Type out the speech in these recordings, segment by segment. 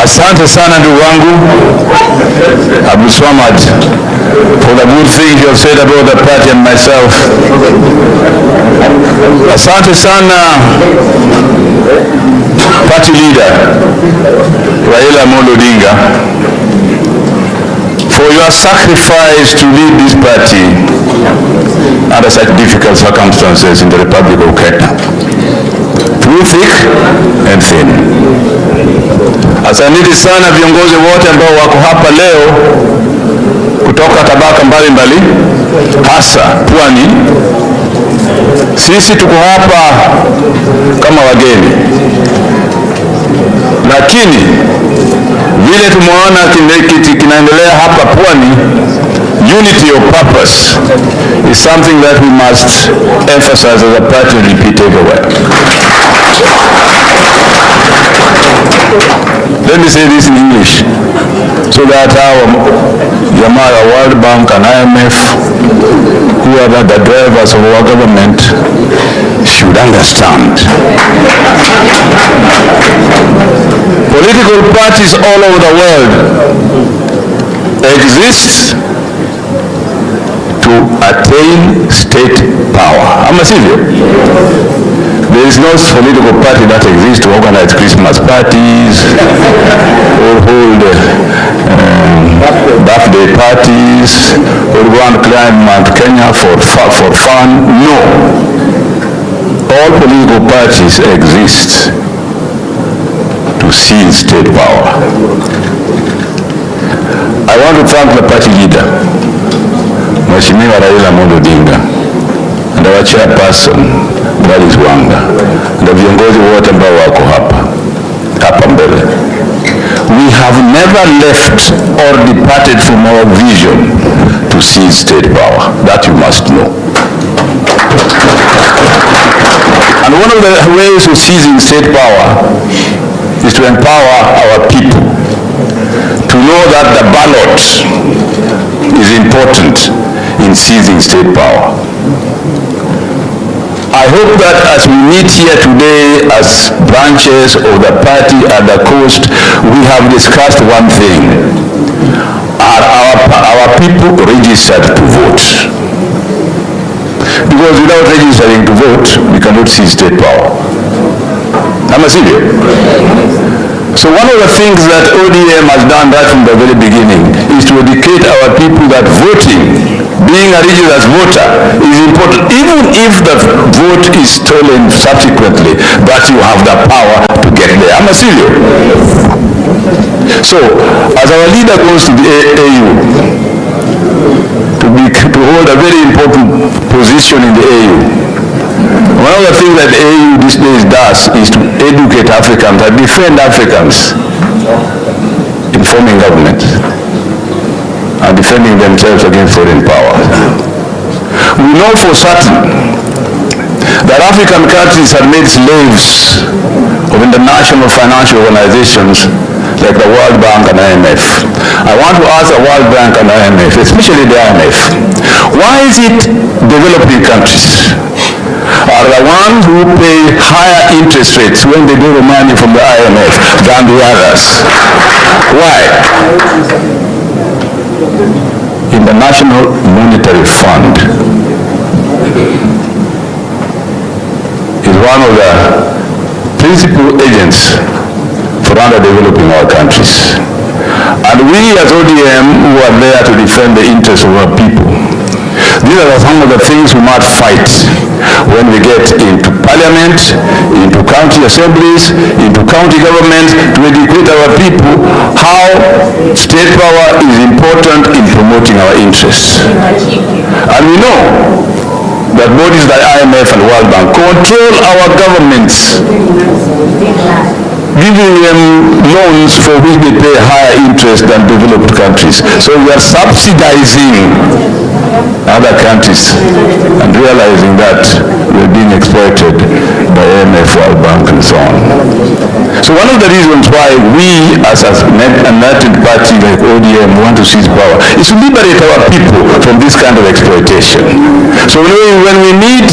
Asante sana ndugu wangu Abdul Swamad for the good things you have said about the party and myself. Asante sana party leader Raila Odinga for your sacrifice to lead this party under such difficult circumstances in the Republic of Kenya, through thick and thin. Asante sana viongozi wote ambao wako hapa leo kutoka tabaka mbalimbali, hasa Pwani. Sisi tuko hapa kama wageni, lakini vile tumeona kinaendelea hapa Pwani, unity of purpose is something that we must emphasize as a party and repeat everywhere. Let me say this in English so that our World Bank and IMF, who are the drivers of our government, should understand. Political parties all over the world exist to attain state power. I'm a civil. There is no political party that exists to organize Christmas parties or hold birthday parties or go and climb Mount Kenya for fun. No. All political parties exist to seize state power. I want to thank the party leader, Mheshimiwa Raila Odinga, and our chairperson, Gladys Wanga, na viongozi wote ambao wako hapa mbele. We have never left or departed from our vision to seize state power. That you must know. And one of the ways of seizing state power is to empower our people to know that the ballot is important in seizing state power. I hope that as we meet here today as branches of the party at the coast, we have discussed one thing. Are our people registered to vote? Because without registering to vote, we cannot seize state power. I'm a serious. So one of the things that ODM has done right from the very beginning is to educate our people that voting, being a registered voter, is important. Even if the vote is stolen subsequently, that you have the power to get there. I'm a serious. So, as our leader goes to the AU, to hold a very important position in the AU, one of the things that the AU these days does is to educate Africans and defend Africans in forming government and defending themselves against foreign powers. We know for certain that African countries have made slaves of international financial organizations like the World Bank and IMF. I want to ask the World Bank and IMF, especially the IMF, why is it developing countries are the ones who pay higher interest rates when they borrow money from the IMF than the others? Why? In the National Monetary Fund is one of the principal agents for underdeveloping our countries. And we as ODM who are there to defend the interests of our people, these are some of the things we must fight when we get into parliament, into county assemblies, into county government, to educate our people how state power is important in promoting our interests. And we know that bodies like IMF and World Bank control our governments, giving them loans for which they pay higher interest than developed countries. So we are subsidizing other countries and realizing that we're being exploited by IMF, World Bank, and so on. So one of the reasons why we as a united party like ODM want to seize power is to liberate our people from this kind of exploitation. So when we meet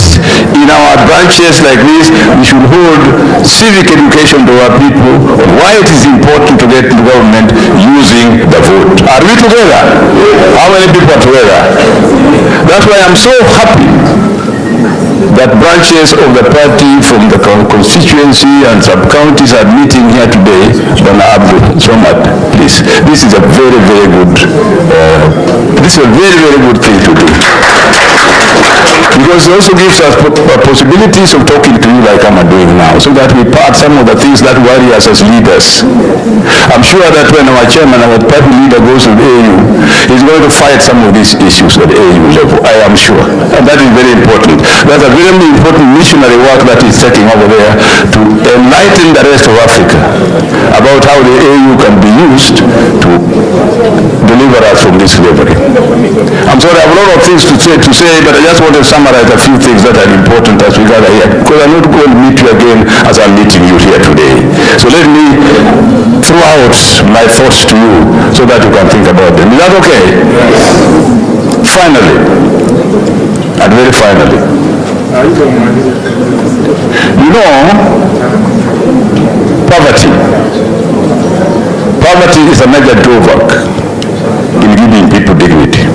in our branches like this, we should hold civic education to our people why it is important to get the government using the vote. Are we together? How many people are together? That's why I'm so happy that branches of the party from the constituency and sub-counties are meeting here today. Please. This is a very, very good thing to do. Because it also gives us possibilities of talking to you like I'm doing now, so that we part some of the things that worry us as leaders. I'm sure that when our chairman, our party leader goes to the AU, he's going to fight some of these issues at the AU level, I am sure. And that is very important. That's a very important missionary work that is taking over there to enlighten the rest of Africa about how the AU can be used to deliver us from this slavery. I'm sorry, I have a lot of things to say, but I just want to summarize a few things that are important as we gather here, because I'm not going to meet you again as I'm meeting you here today. So let me throw out my thoughts to you so that you can think about them. Is that okay? Finally, and very finally, you know, poverty is a major drawback in giving people dignity.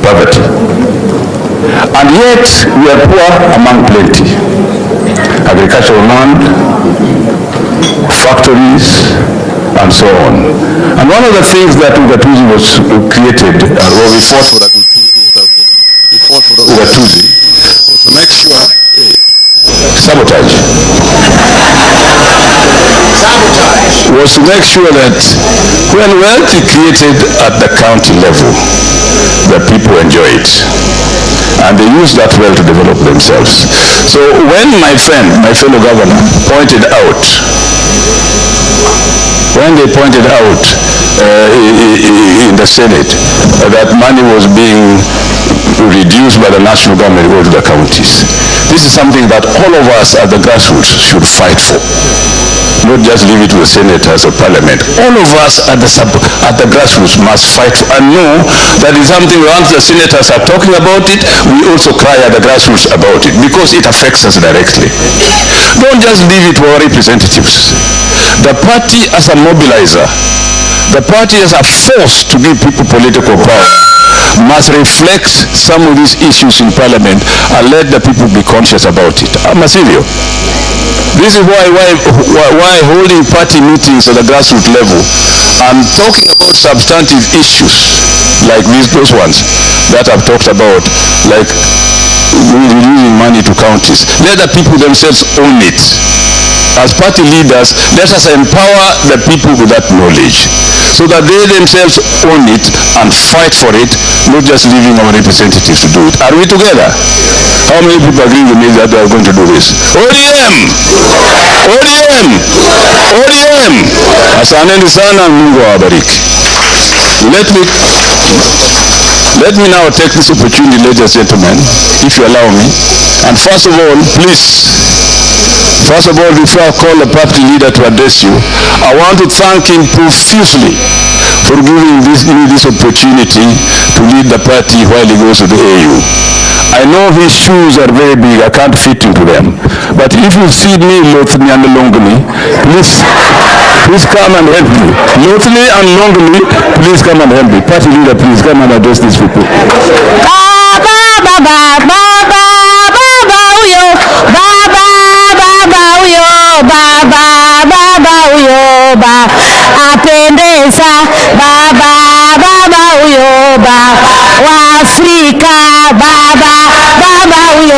Poverty. And yet we are poor among plenty. Agricultural land, factories, and so on. And one of the things that Ugatuzi was created, or we fought for Ugatuzi, was to make sure sabotage. Was to make sure that when wealth is created at the county level, the people enjoy it. And they use that well to develop themselves. So when my fellow governor pointed out, in the Senate that money was being reduced by the national government to go to the counties, this is something that all of us at the grassroots should fight for. Not just leave it to the senators or parliament. All of us at the grassroots must fight for, and know that is something once the senators are talking about it, we also cry at the grassroots about it, because it affects us directly. Don't just leave it to our representatives. The party as a mobilizer, the party as a force to give people political power, must reflect some of these issues in parliament and let the people be conscious about it. Massive. This is why holding party meetings at the grassroots level and talking about substantive issues like those ones that I've talked about, like releasing money to counties, let the people themselves own it. As party leaders, let us empower the people with that knowledge so that they themselves own it and fight for it, not just leaving our representatives to do it. Are we together? How many people agree with me that they are going to do this? ODM! ODM! ODM! Asanteni sana, Mungu awabariki. Let me now take this opportunity, ladies and gentlemen, if you allow me. And first of all, before I call the party leader to address you, I want to thank him profusely for giving me this opportunity to lead the party while he goes to the AU. I know his shoes are very big, I can't fit into them. But if you see me, Lothni and Longni, please come and help me. Lothni and Longni, please come and help me. Party leader, please come and address these people. Apendeza baba uyo baba wa Afrika baba uyo